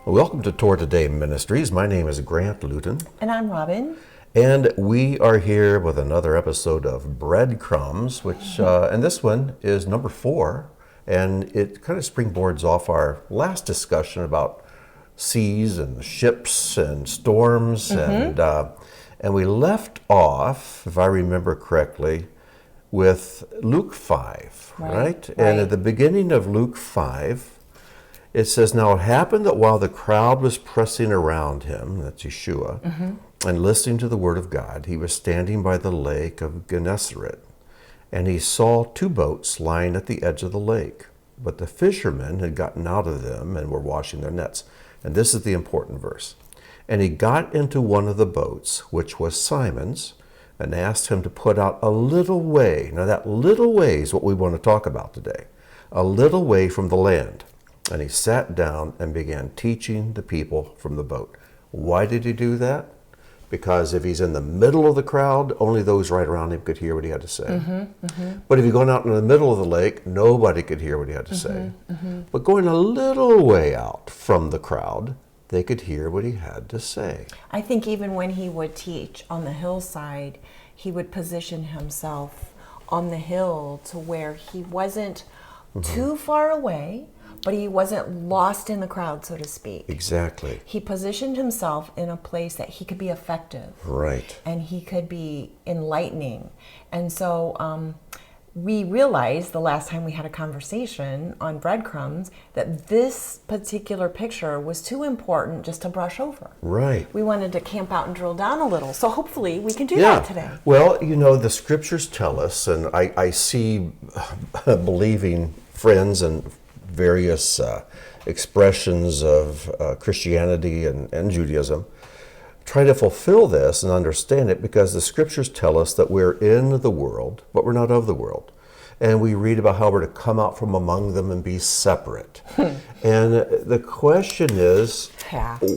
Welcome to Tour Today Ministries. My name is Grant Luton, And I'm Robin. and we are here with another episode of Breadcrumbs, which, and this one is number 4, and it kind of springboards off our last discussion about seas and ships and storms, and we left off, if I remember correctly, with Luke 5, right? And at the beginning of Luke 5, it says, "Now it happened that while the crowd was pressing around him," that's Yeshua, "and listening to the word of God, he was standing by the lake of Gennesaret. And he saw 2 boats lying at the edge of the lake. But the fishermen had gotten out of them and were washing their nets." And this is the important verse. "And he got into one of the boats, which was Simon's, and asked him to put out a little way." Now that little way is what we want to talk about today. "A little way from the land. And he sat down and began teaching the people from the boat." Why did he do that? Because if he's in the middle of the crowd, only those right around him could hear what he had to say. But if you're going out in the middle of the lake, nobody could hear what he had to say. But going a little way out from the crowd, they could hear what he had to say. I think even when he would teach on the hillside, he would position himself on the hill to where he wasn't too far away, but he wasn't lost in the crowd, so to speak. Exactly. He positioned himself in a place that he could be effective. Right. And he could be enlightening. And so we realized the last time we had a conversation on Breadcrumbs that this particular picture was too important just to brush over. Right. We wanted to camp out and drill down a little. So hopefully we can do that today. Well, you know, the scriptures tell us, and I see believing friends and various expressions of Christianity and Judaism try to fulfill this and understand it, because the scriptures tell us that we're in the world, but we're not of the world. And we read about how we're to come out from among them and be separate. And the question is,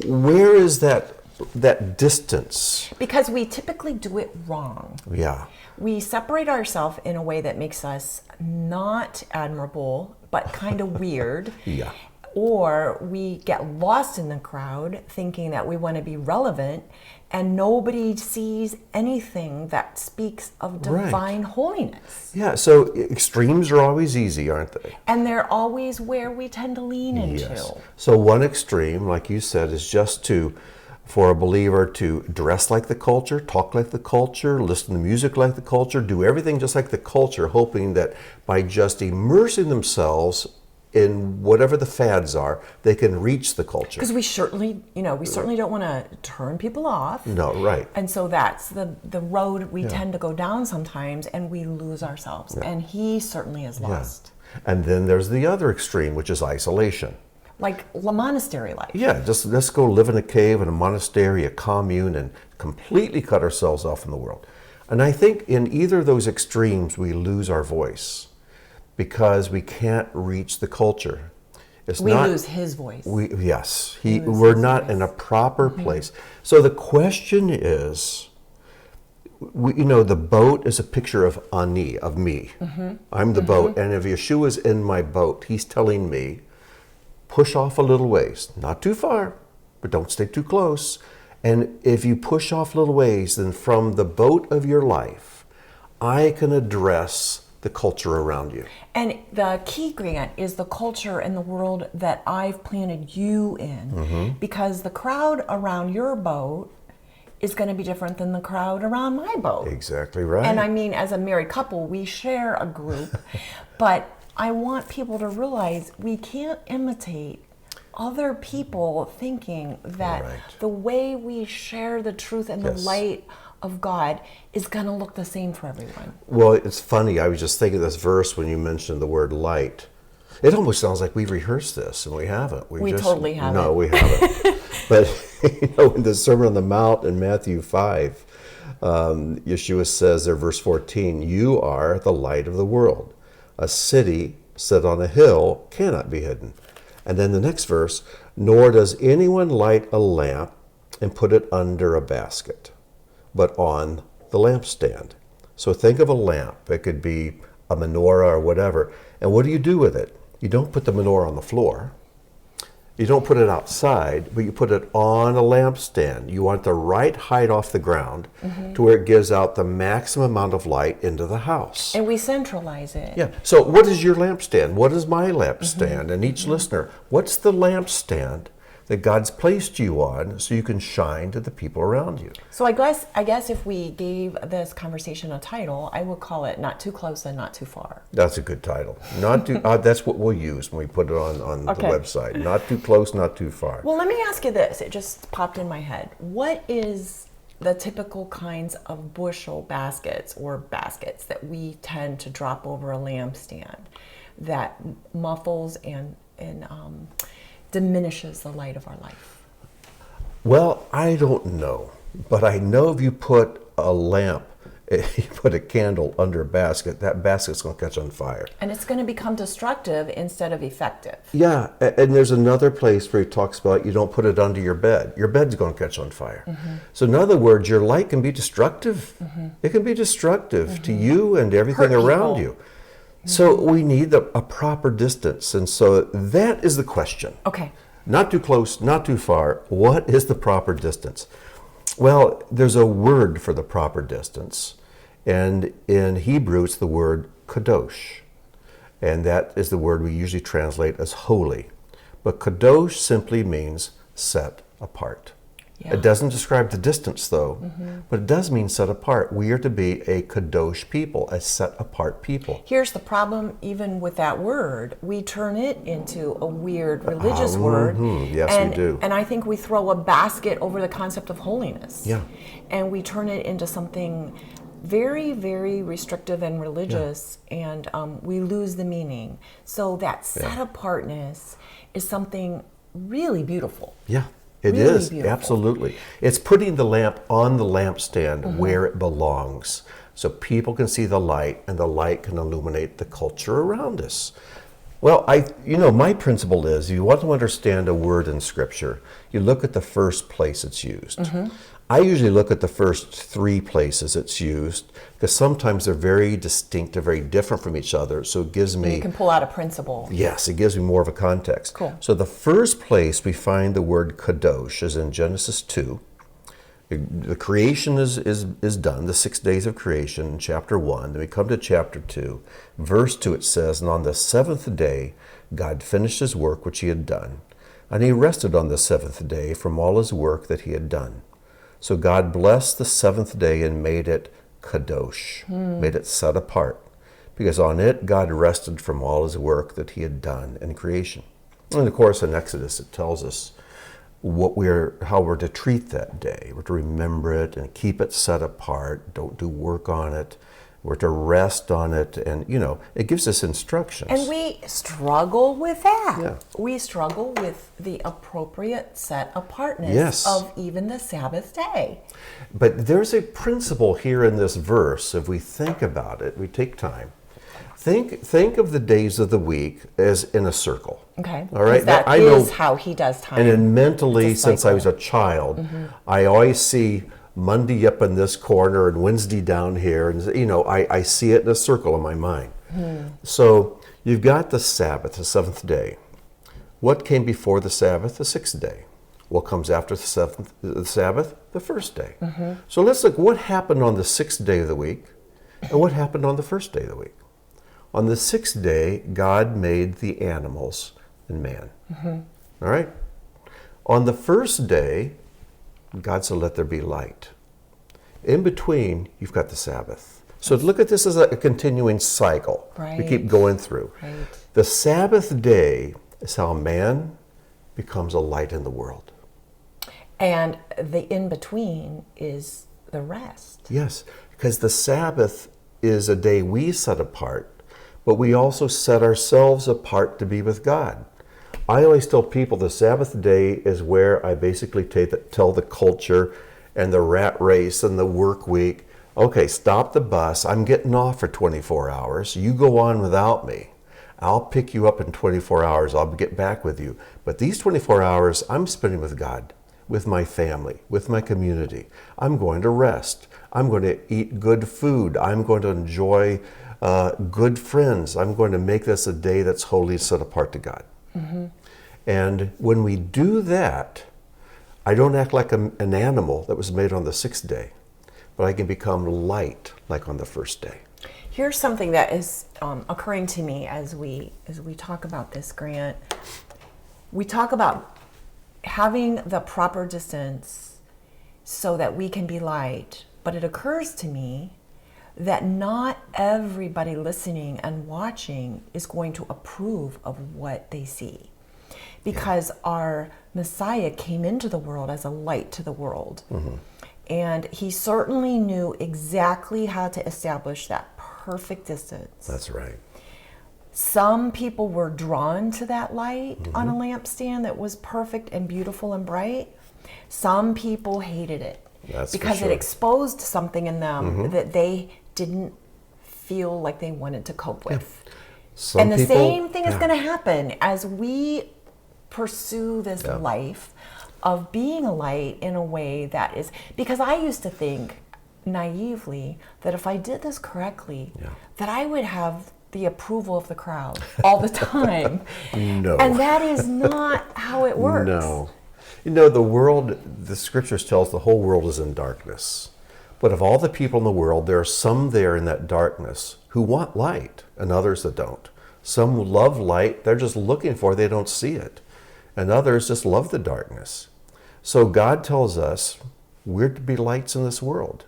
where is that distance? Because we typically do it wrong. Yeah. We separate ourselves in a way that makes us not admirable, but kind of weird. Yeah. Or we get lost in the crowd thinking that we want to be relevant, and nobody sees anything that speaks of divine holiness. Yeah, so extremes are always easy, aren't they? And they're always where we tend to lean into. Yes. So one extreme, like you said, is just for a believer to dress like the culture, talk like the culture, listen to music like the culture, do everything just like the culture, hoping that by just immersing themselves in whatever the fads are, they can reach the culture. Because we certainly don't want to turn people off. No, right. And so that's the road we tend to go down sometimes, and we lose ourselves. And he certainly is lost. Yeah. And then there's the other extreme, which is isolation. Like the monastery life. Yeah, just let's go live in a cave, in a monastery, a commune, and completely cut ourselves off from the world. And I think in either of those extremes, we lose our voice because we can't reach the culture. We lose his voice. We're not in a proper place. So the question is, the boat is a picture of ani, of me. I'm the boat, and if Yeshua's in my boat, he's telling me, push off a little ways, not too far, but don't stay too close. And if you push off a little ways, then from the boat of your life, I can address the culture around you. And the key, Grant, is the culture and the world that I've planted you in. Because the crowd around your boat is going to be different than the crowd around my boat. Exactly right. And I mean, as a married couple, we share a group, but I want people to realize we can't imitate other people thinking that the way we share the truth and the light of God is going to look the same for everyone. Well, it's funny. I was just thinking of this verse when you mentioned the word light. It almost sounds like we've rehearsed this, and we haven't. We totally haven't. No, we haven't. But in the Sermon on the Mount in Matthew 5, Yeshua says there, verse 14, "You are the light of the world. A city set on a hill cannot be hidden." And then the next verse, "Nor does anyone light a lamp and put it under a basket, but on the lampstand." So think of a lamp. It could be a menorah or whatever. And what do you do with it? You don't put the menorah on the floor. You don't put it outside, but you put it on a lampstand. You want the right height off the ground to where it gives out the maximum amount of light into the house. And we centralize it. Yeah. So what is your lampstand? What is my lampstand? And each listener, what's the lampstand that God's placed you on so you can shine to the people around you? So I guess if we gave this conversation a title, I would call it "Not Too Close and Not Too Far." That's a good title. Not too. That's what we'll use when we put it on the website. Not too close, not too far. Well, let me ask you this. It just popped in my head. What is the typical kinds of bushel baskets or baskets that we tend to drop over a lampstand that muffles and diminishes the light of our life? Well, I don't know, but I know if you put a lamp, you put a candle under a basket, that basket's going to catch on fire. And it's going to become destructive instead of effective. Yeah, and there's another place where he talks about you don't put it under your bed. Your bed's going to catch on fire. So in other words, your light can be destructive. It can be destructive to you and everything around you. So we need a proper distance. And so that is the question. Okay. Not too close, not too far. What is the proper distance? Well, there's a word for the proper distance. And in Hebrew, it's the word kadosh. And that is the word we usually translate as holy. But kadosh simply means set apart. Yeah. It doesn't describe the distance, though, but it does mean set apart. We are to be a kadosh people, a set apart people. Here's the problem, even with that word, we turn it into a weird religious word. Yes, we do. And I think we throw a basket over the concept of holiness. Yeah. And we turn it into something very, very restrictive and religious, and we lose the meaning. So that set apartness is something really beautiful. Yeah. It Really is, beautiful. absolutely. It's putting the lamp on the lampstand where it belongs so people can see the light and the light can illuminate the culture around us. Well, my principle is you want to understand a word in Scripture, you look at the first place it's used. I usually look at the first 3 places it's used because sometimes they're very distinct, they're very different from each other. So it gives me... You can pull out a principle. Yes, it gives me more of a context. Cool. So the first place we find the word kadosh is in Genesis 2. The creation is done, the 6 days of creation in chapter 1. Then we come to chapter 2. Verse 2 it says, "And on the 7th day God finished his work which he had done, and he rested on the 7th day from all his work that he had done. So God blessed the 7th day and made it kadosh, made it set apart, because on it God rested from all his work that he had done in creation." And of course in Exodus it tells us how we're to treat that day. We're to remember it and keep it set apart, don't do work on it. We're to rest on it, and it gives us instructions. And we struggle with that. Yeah. We struggle with the appropriate set apartness of even the Sabbath day. But there's a principle here in this verse. If we think about it, we take time. Think of the days of the week as in a circle. Okay. All right. That I is know, how he does time. and then mentally, It's a since I was a cycle. child, I always see Monday up in this corner and Wednesday down here, and I see it in a circle in my mind. So you've got the Sabbath, the 7th day. What came before the Sabbath? The 6th day. What comes after the Sabbath? The 1st day. So let's look what happened on the 6th day of the week, and what happened on the 1st day of the week. On the 6th day, God made the animals and man. All right. On the 1st day, God said, "Let there be light." In between, you've got the Sabbath. So look at this as a continuing cycle. Right. We keep going through. Right. The Sabbath day is how man becomes a light in the world. And the in-between is the rest. Yes, because the Sabbath is a day we set apart, but we also set ourselves apart to be with God. I always tell people the Sabbath day is where I basically tell the culture and the rat race and the work week, okay, stop the bus. I'm getting off for 24 hours. You go on without me. I'll pick you up in 24 hours. I'll get back with you. But these 24 hours I'm spending with God, with my family, with my community. I'm going to rest. I'm going to eat good food. I'm going to enjoy good friends. I'm going to make this a day that's wholly set apart to God. And when we do that, I don't act like an animal that was made on the sixth day, but I can become light like on the first day. Here's something that is occurring to me as we talk about this, Grant. We talk about having the proper distance so that we can be light, but it occurs to me that not everybody listening and watching is going to approve of what they see. Because our Messiah came into the world as a light to the world. Mm-hmm. And he certainly knew exactly how to establish that perfect distance. That's right. Some people were drawn to that light on a lampstand that was perfect and beautiful and bright. Some people hated it because it exposed something in them that they didn't feel like they wanted to cope with. And the same thing is going to happen as we pursue this life of being a light in a way that is, because I used to think naively that if I did this correctly, that I would have the approval of the crowd all the time. No. And that is not how it works. No. You know, the scriptures tell us the whole world is in darkness. But of all the people in the world, there are some there in that darkness who want light and others that don't. Some love light, they're just looking for it, they don't see it. And others just love the darkness. So God tells us we're to be lights in this world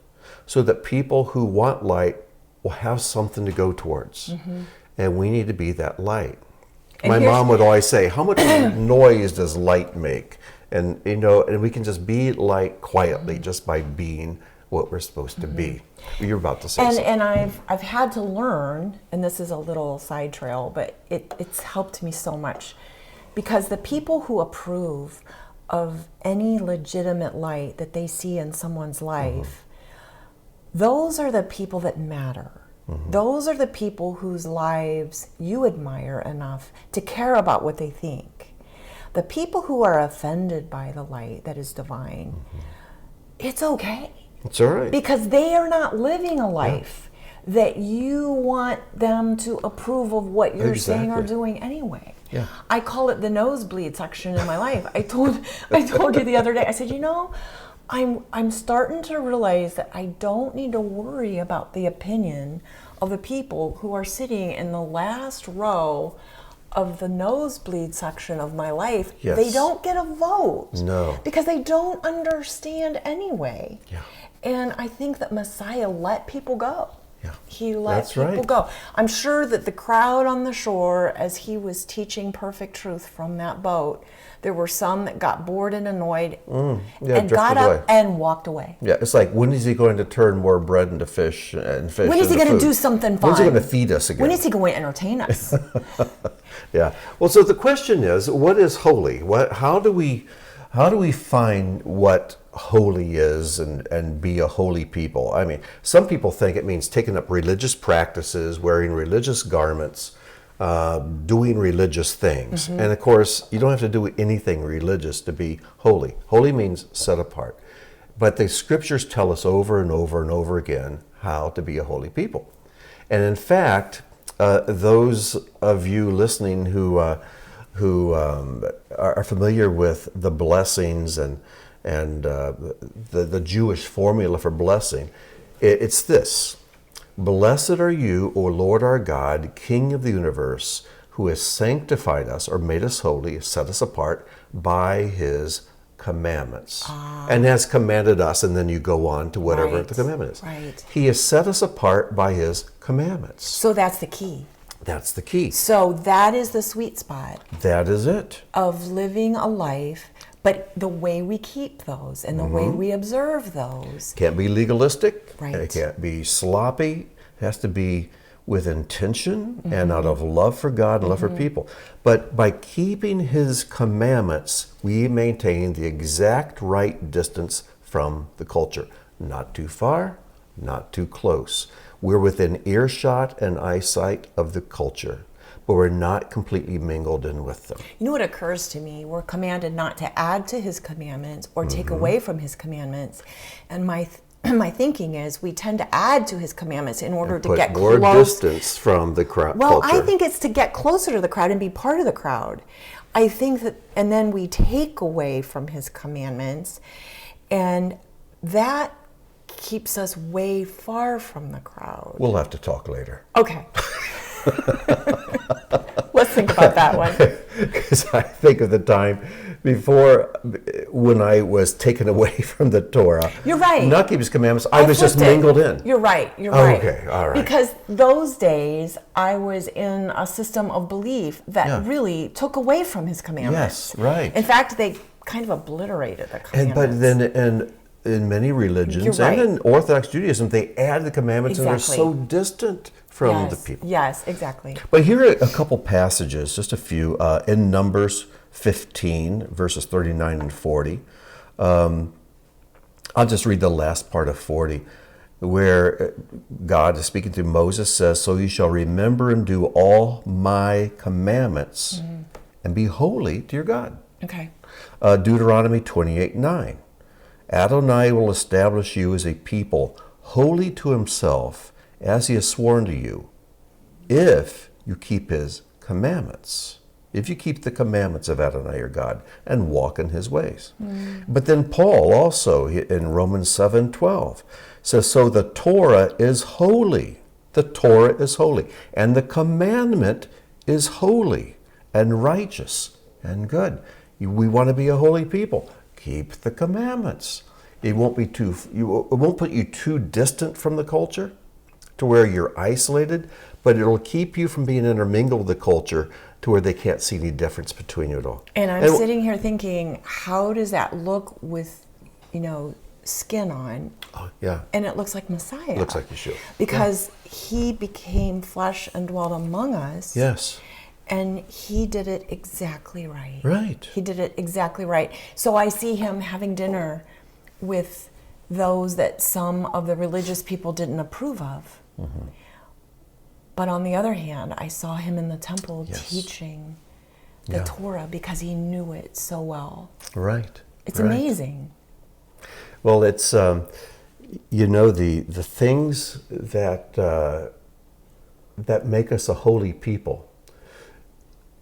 so that people who want light will have something to go towards. Mm-hmm. And we need to be that light. And my mom would always say, how much noise does light make? And, you know, and we can just be light quietly just by being what we're supposed to be. You're about to say something. And I've had to learn, and this is a little side trail, but it's helped me so much. Because the people who approve of any legitimate light that they see in someone's life, those are the people that matter. Mm-hmm. Those are the people whose lives you admire enough to care about what they think. The people who are offended by the light that is divine, it's okay. It's all right. Because they are not living a life that you want them to approve of what you're saying or doing anyway. Yeah. I call it the nosebleed section in my life. I told you the other day, I said, you know, I'm starting to realize that I don't need to worry about the opinion of the people who are sitting in the last row of the nosebleed section of my life. Yes. They don't get a vote. No. Because they don't understand anyway. Yeah. And I think that Messiah let people go. Yeah. He let people go. I'm sure that the crowd on the shore, as he was teaching perfect truth from that boat, there were some that got bored and annoyed and got up and walked away. Yeah, it's like, when is he going to turn more bread into fish and fish When is he going to do something fun? When is he going to feed us again? When is he going to entertain us? Yeah. Well, so the question is, what is holy? How do we find what holy is and be a holy people? I mean, some people think it means taking up religious practices, wearing religious garments, doing religious things. And of course, you don't have to do anything religious to be holy. Holy means set apart. But the scriptures tell us over and over and over again how to be a holy people. And in fact, those of you listening who are familiar with the blessings and the Jewish formula for blessing, it's this: blessed are you, O Lord our God, King of the universe, who has sanctified us or made us holy, set us apart by his commandments, and has commanded us, and then you go on to whatever the commandment is. Right. He has set us apart by his commandments. So that's the key. That's the key. So that is the sweet spot. That is it. Of living a life, but the way we keep those and the way we observe those. Can't be legalistic. Right. It can't be sloppy. It has to be with intention and out of love for God and love for people. But by keeping his commandments, we maintain the exact right distance from the culture. Not too far, not too close. We're within earshot and eyesight of the culture, but we're not completely mingled in with them. You know what occurs to me? We're commanded not to add to his commandments or take away from his commandments. And my thinking is we tend to add to his commandments in order to Put get more close. distance from the crowd. Well, culture. I think it's to get closer to the crowd and be part of the crowd. I think that, and then we take away from his commandments, and that keeps us way far from the crowd. We'll have to talk later. Okay. Let's think about that one. Because I think of the time before when I was taken away from the Torah. You're right. Not keep his commandments. I was just flipped it. mingled in. You're right. You're Oh, right. okay, all right. Because those days I was in a system of belief that really took away from his commandments. Yes, right. In fact, they kind of obliterated the And commandments. but then in many religions You're right. and in Orthodox Judaism, they add the commandments and Exactly. they're so distant from yes, the people. Yes, exactly. But here are a couple passages, just a few, in Numbers 15, verses 39 and 40. I'll just read the last part of 40, where God is speaking to Moses, says, "So you shall remember and do all my commandments and be holy to your God." Okay. Deuteronomy 28:9. Adonai will establish you as a people holy to himself, as he has sworn to you, if you keep his commandments. If you keep the commandments of Adonai your God and walk in his ways. But then Paul also in Romans 7:12 says, "So the Torah is holy." The Torah is holy. And the commandment is holy and righteous and good. We want to be a holy people. Keep the commandments. It won't put you too distant from the culture to where you're isolated, but it'll keep you from being intermingled with the culture to where they can't see any difference between you at all. And I'm sitting here thinking, how does that look with, skin on? Oh, yeah. And it looks like Messiah. Looks like Yeshua. Because he became flesh and dwelt among us. Yes. And he did it exactly right. Right. He did it exactly right. So I see him having dinner with those that some of the religious people didn't approve of. Mm-hmm. But on the other hand, I saw him in the temple teaching the Torah because he knew it so well. Right. It's amazing. Well, it's, the things that make us a holy people,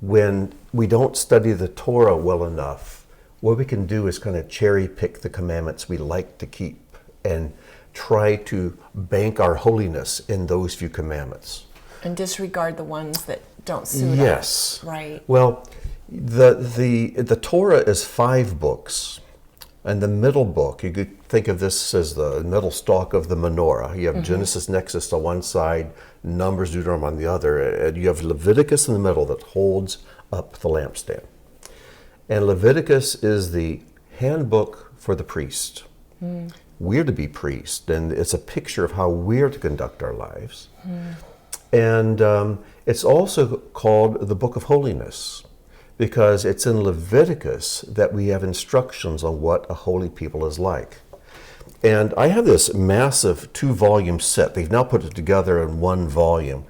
when we don't study the Torah well enough, what we can do is kind of cherry pick the commandments we like to keep and try to bank our holiness in those few commandments. And disregard the ones that don't suit us. Yes. Right. Well, the Torah is 5 books. And the middle book, you could think of this as the middle stalk of the menorah. You have Genesis, Nexus on one side, Numbers, Deuteronomy on the other, and you have Leviticus in the middle that holds up the lampstand. And Leviticus is the handbook for the priest. We're to be priests, and it's a picture of how we're to conduct our lives. And it's also called the Book of Holiness, because it's in Leviticus that we have instructions on what a holy people is like. And I have this massive 2-volume set. They've now put it together in 1 volume.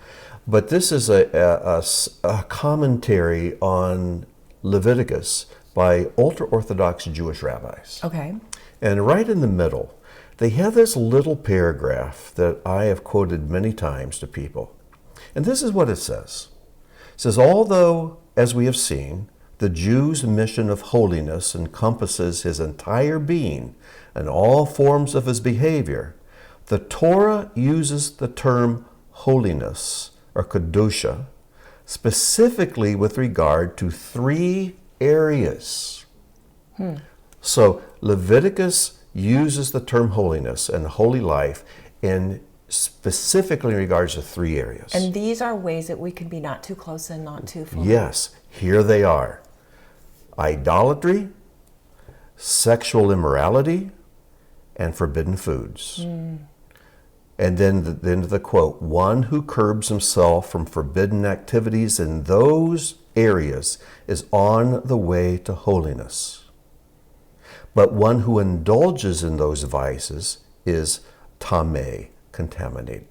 But this is a commentary on Leviticus by ultra-Orthodox Jewish rabbis. Okay. And right in the middle, they have this little paragraph that I have quoted many times to people. And this is what it says. It says, although, as we have seen, the Jew's mission of holiness encompasses his entire being and all forms of his behavior, the Torah uses the term holiness, or kedusha, specifically with regard to 3 areas. So Leviticus uses the term holiness and holy life in specifically in regards to 3 areas. And these are ways that we can be not too close and not too far. Yes, here they are. Idolatry, sexual immorality, and forbidden foods. And then the quote, one who curbs himself from forbidden activities in those areas is on the way to holiness. But one who indulges in those vices is tameh, contaminated.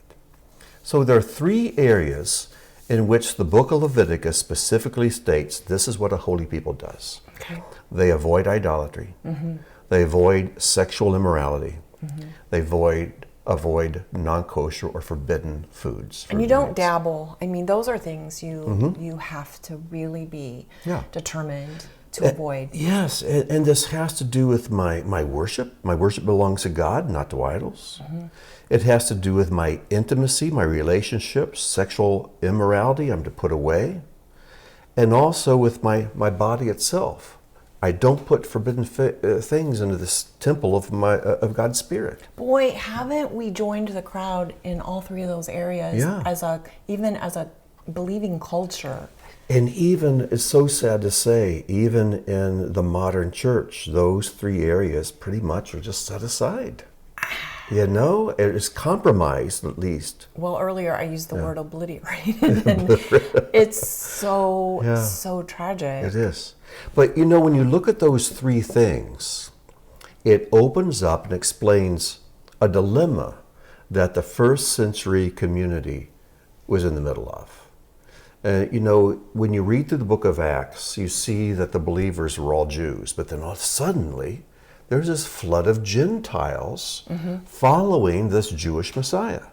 So there are 3 areas in which the book of Leviticus specifically states this is what a holy people does. Okay. They avoid idolatry. They avoid sexual immorality. They avoid non-kosher or forbidden foods. And you don't dabble. I mean, those are things you have to really be determined to avoid. Yes, and this has to do with my worship. My worship belongs to God, not to idols. It has to do with my intimacy, my relationships, sexual immorality I'm to put away, and also with my body itself. I don't put forbidden things into this temple of God's Spirit. Boy, haven't we joined the crowd in all three of those areas even as a believing culture? And even, it's so sad to say, even in the modern church, those three areas pretty much are just set aside. You know, it is compromised at least. Well, earlier I used the word obliterated, and it's so tragic. It is. But you know, when you look at those three things, it opens up and explains a dilemma that the first century community was in the middle of. You know, when you read through the book of Acts, you see that the believers were all Jews, but then suddenly there's this flood of Gentiles following this Jewish Messiah.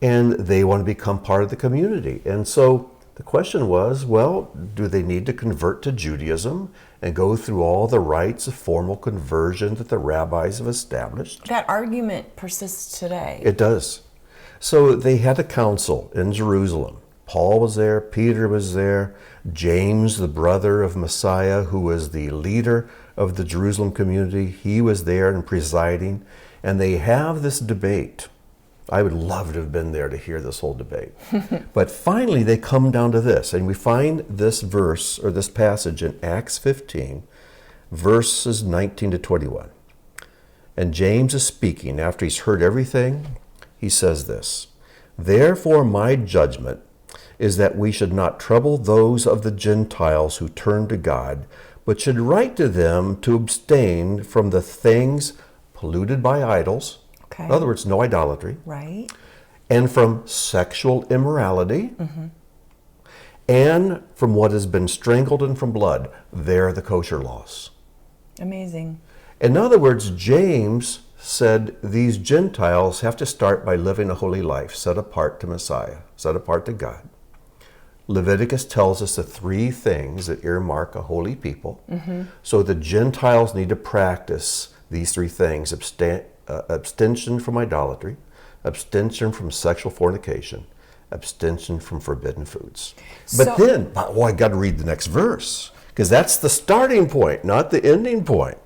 And they want to become part of the community. And so the question was, well, do they need to convert to Judaism and go through all the rites of formal conversion that the rabbis have established? That argument persists today. It does. So they had a council in Jerusalem. Paul was there, Peter was there, James, the brother of Messiah, who was the leader of the Jerusalem community, he was there and presiding, and they have this debate. I would love to have been there to hear this whole debate. But finally they come down to this, and we find this verse, or this passage in Acts 15, verses 19 to 21. And James is speaking after he's heard everything. He says this, "Therefore my judgment is that we should not trouble those of the Gentiles who turn to God, but should write to them to abstain from the things polluted by idols." Okay. In other words, no idolatry. Right. And from sexual immorality. And from what has been strangled and from blood. They're the kosher laws. Amazing. In other words, James said these Gentiles have to start by living a holy life, set apart to Messiah, set apart to God. Leviticus tells us the three things that earmark a holy people. So the Gentiles need to practice these three things: abstention from idolatry, abstention from sexual fornication, abstention from forbidden foods. But then, I got to read the next verse, because that's the starting point, not the ending point.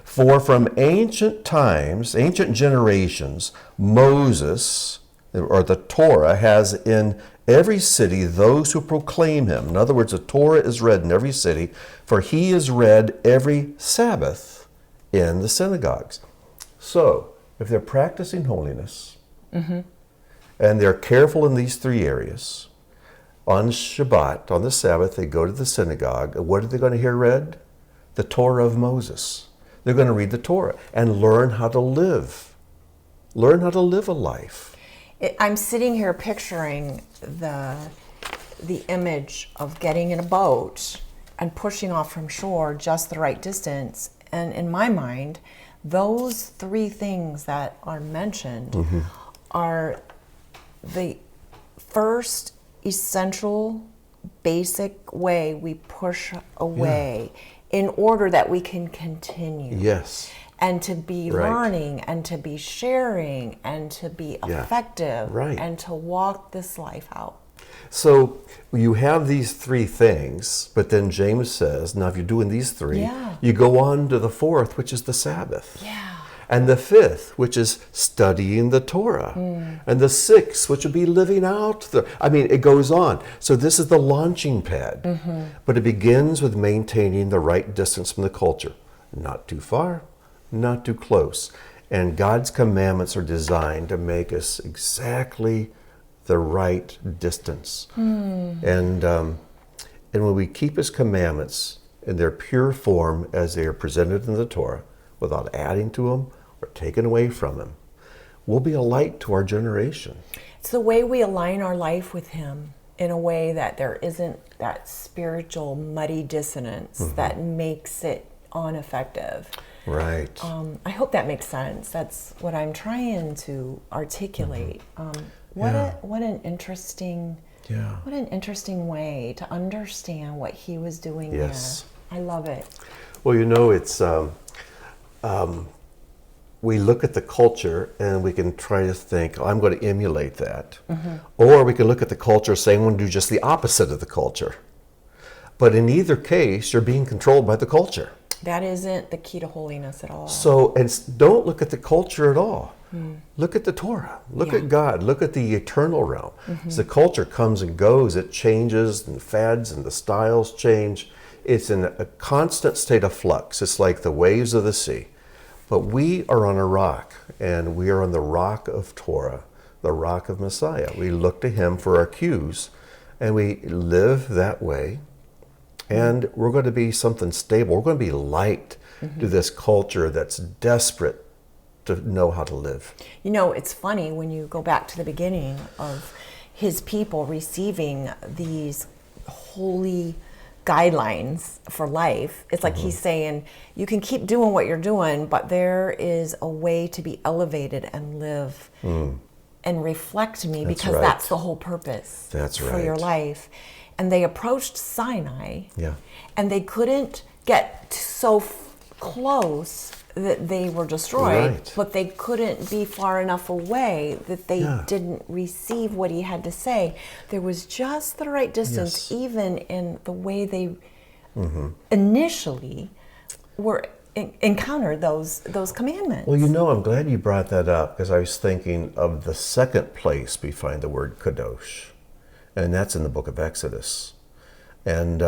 "For from ancient times, ancient generations, Moses, or the Torah, has in every city those who proclaim him." In other words, the Torah is read in every city, "for he is read every Sabbath in the synagogues." So, if they're practicing holiness, and they're careful in these three areas, on Shabbat, on the Sabbath, they go to the synagogue. What are they going to hear read? The Torah of Moses. They're going to read the Torah and learn how to live. Learn how to live a life. I'm sitting here picturing the image of getting in a boat and pushing off from shore just the right distance. And in my mind, those three things that are mentioned are the first essential, basic way we push away in order that we can continue. Yes. And to be learning and to be sharing and to be effective and to walk this life out. So you have these three things, but then James says, now if you're doing these three, you go on to the fourth, which is the Sabbath. And the fifth, which is studying the Torah. And the sixth, which would be living out it goes on. So this is the launching pad. But it begins with maintaining the right distance from the culture. Not too far, not too close. And God's commandments are designed to make us exactly the right distance. And when we keep his commandments in their pure form as they are presented in the Torah, without adding to them or taking away from them, we'll be a light to our generation. It's the way we align our life with him in a way that there isn't that spiritual muddy dissonance that makes it ineffective. Right. I hope that makes sense. That's what I'm trying to articulate. Yeah. What an interesting Yeah. what an interesting way to understand what he was doing Yes. there. I love it. Well, it's we look at the culture and we can try to think, oh, I'm going to emulate that. Or we can look at the culture saying, I'm going to do just the opposite of the culture. But in either case, you're being controlled by the culture. That isn't the key to holiness at all. So, don't look at the culture at all. Look at the Torah. Look at God. Look at the eternal realm. As the culture comes and goes, it changes, and fads and the styles change. It's in a constant state of flux. It's like the waves of the sea. But we are on a rock, and we are on the rock of Torah, the rock of Messiah. We look to him for our cues, and we live that way. And we're going to be something stable. We're going to be light to this culture that's desperate to know how to live. It's funny when you go back to the beginning of his people receiving these holy guidelines for life. It's like he's saying, you can keep doing what you're doing, but there is a way to be elevated and live and reflect me, because that's the whole purpose for your life. And they approached Sinai, and they couldn't get so close that they were destroyed, but they couldn't be far enough away that they didn't receive what he had to say. There was just the right distance, even in the way they initially were encountered those commandments. Well, I'm glad you brought that up, because I was thinking of the second place we find the word kadosh, and that's in the book of Exodus. And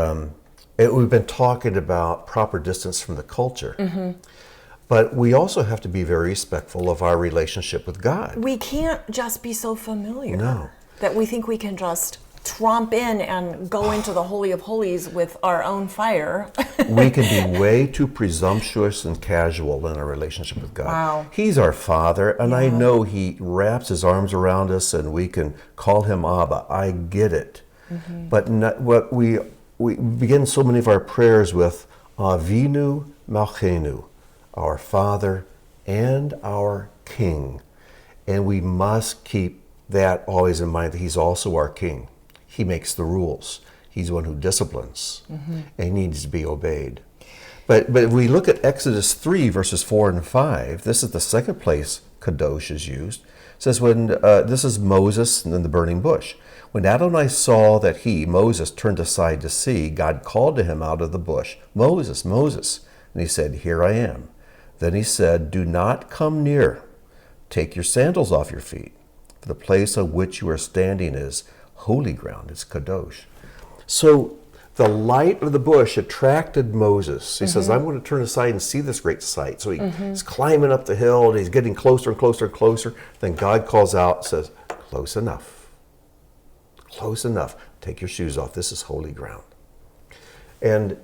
we've been talking about proper distance from the culture. But we also have to be very respectful of our relationship with God. We can't just be so familiar that we think we can just tromp in and go into the Holy of Holies with our own fire. We can be way too presumptuous and casual in our relationship with God. Wow. He's our Father, and I know he wraps his arms around us, and we can call him Abba. I get it. But what we begin so many of our prayers with, Avinu Malchenu, our Father and our King. And we must keep that always in mind, that he's also our King. He makes the rules. He's the one who disciplines, and he needs to be obeyed. But if we look at Exodus 3, verses 4 and 5, this is the second place kadosh is used. It says, this is Moses and then the burning bush. When Adonai saw that he, Moses, turned aside to see, God called to him out of the bush, Moses, Moses. And he said, Here I am. Then he said, Do not come near. Take your sandals off your feet. For the place on which you are standing is holy ground. It's kadosh. So the light of the bush attracted Moses. He says, I'm going to turn aside and see this great sight. So he's climbing up the hill, and he's getting closer and closer and closer. Then God calls out and says, Close enough. Close enough. Take your shoes off. This is holy ground. And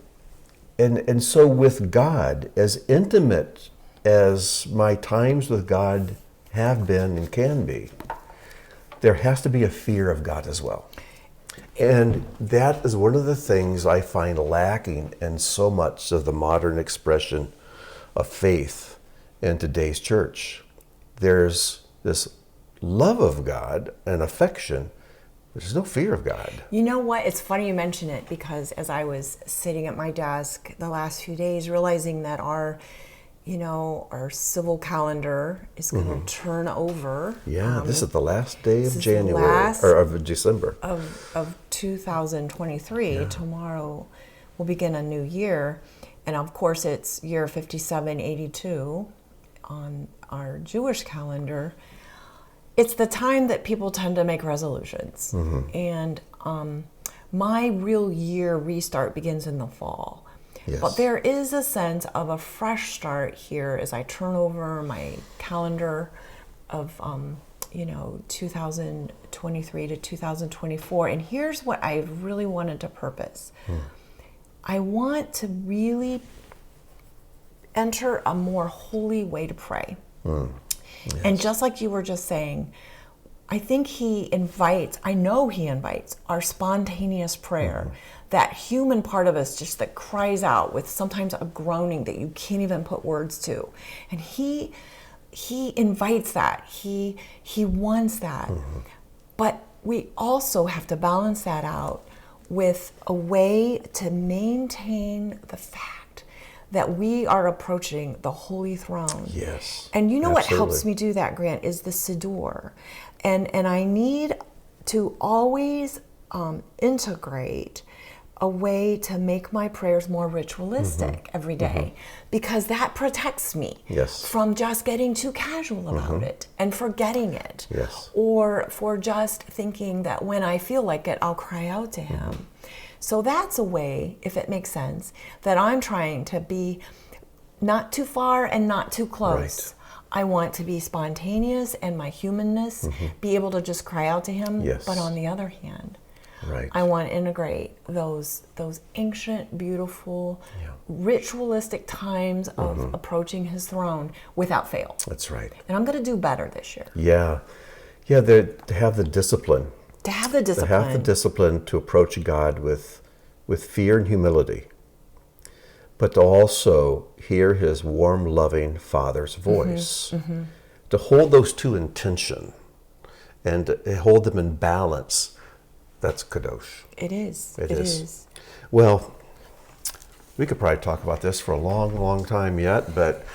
so with God, as intimate as my times with God have been and can be, there has to be a fear of God as well. And that is one of the things I find lacking in so much of the modern expression of faith in today's church. There's this love of God and affection, but there's no fear of God. You know what? It's funny you mention it, because as I was sitting at my desk the last few days, realizing that our civil calendar is going to turn over. Yeah, this is the last day of January, or of December. Of 2023. Tomorrow we'll begin a new year. And of course it's year 5782 on our Jewish calendar. It's the time that people tend to make resolutions. And my real year restart begins in the fall. Yes. But there is a sense of a fresh start here as I turn over my calendar of 2023 to 2024. And here's what I really wanted to purpose. I want to really enter a more holy way to pray. Yes. And just like you were just saying, I think I know he invites our spontaneous prayer, that human part of us just that cries out with sometimes a groaning that you can't even put words to. And he invites that. He wants that. But we also have to balance that out with a way to maintain the fact that we are approaching the holy throne. Yes. And you know what absolutely. helps me do that, Grant, is the Siddur. And I need to always integrate a way to make my prayers more ritualistic every day, because that protects me Yes. from just getting too casual about it and forgetting it. Yes. Or for just thinking that when I feel like it, I'll cry out to him. So that's a way, if it makes sense, that I'm trying to be not too far and not too close. Right. I want to be spontaneous and my humanness, be able to just cry out to him. Yes. But on the other hand, Right. I want to integrate those ancient, beautiful, ritualistic times of approaching his throne without fail. That's right. And I'm going to do better this year. Yeah. To have the discipline. To have the discipline. To have the discipline to approach God with fear and humility, but to also hear his warm, loving Father's voice. To hold those two in tension and to hold them in balance, that's kadosh. It is. It is. Well, we could probably talk about this for a long, long time yet, but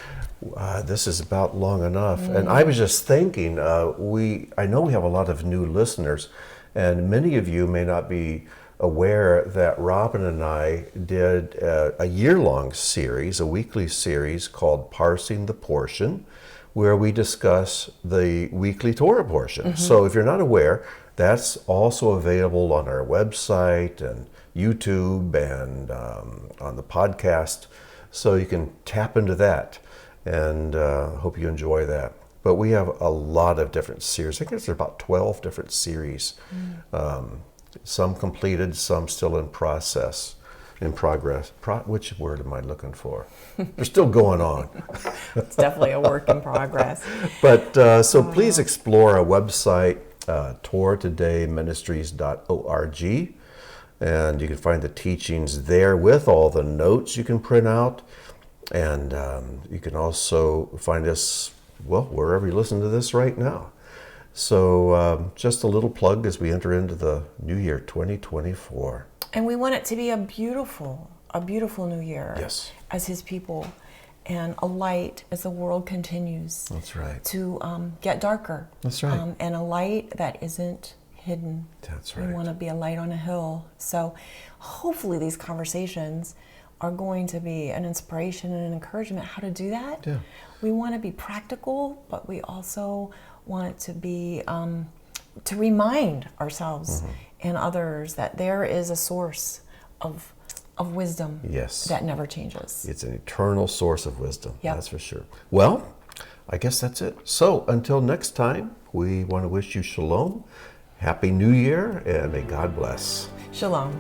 this is about long enough. And I was just thinking, I know we have a lot of new listeners, and many of you may not be aware that Robin and I did a year-long series, a weekly series called Parsing the Portion, where we discuss the weekly Torah portion. So if you're not aware, that's also available on our website and YouTube and on the podcast. So you can tap into that, and hope you enjoy that. But we have a lot of different series. I guess there are about 12 different series. Some completed, some still in progress. Which word am I looking for? They're still going on. It's definitely a work in progress. But so please explore our website, TorahTodayMinistries.org, and you can find the teachings there with all the notes you can print out. And you can also find us, well, wherever you listen to this right now. So just a little plug as we enter into the new year, 2024. And we want it to be a beautiful new year. Yes. As his people, and a light as the world continues. That's right. To get darker. That's right. And a light that isn't hidden. That's right. We want to be a light on a hill. So hopefully these conversations are going to be an inspiration and an encouragement how to do that. Yeah. We want to be practical, but we also want to be to remind ourselves and others that there is a source of wisdom. Yes. That never changes. It's an eternal source of wisdom. Yep. That's for sure. Well, I guess that's it. So until next time, we want to wish you shalom, happy new year, and may God bless. Shalom.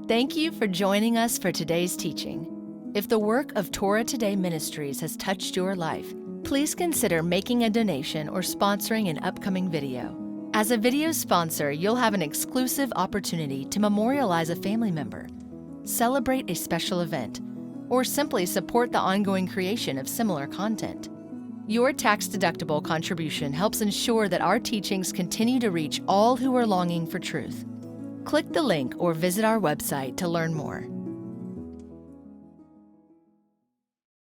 Thank you for joining us for today's teaching. If the work of Torah Today Ministries has touched your life, please consider making a donation or sponsoring an upcoming video. As a video sponsor, you'll have an exclusive opportunity to memorialize a family member, celebrate a special event, or simply support the ongoing creation of similar content. Your tax-deductible contribution helps ensure that our teachings continue to reach all who are longing for truth. Click the link or visit our website to learn more.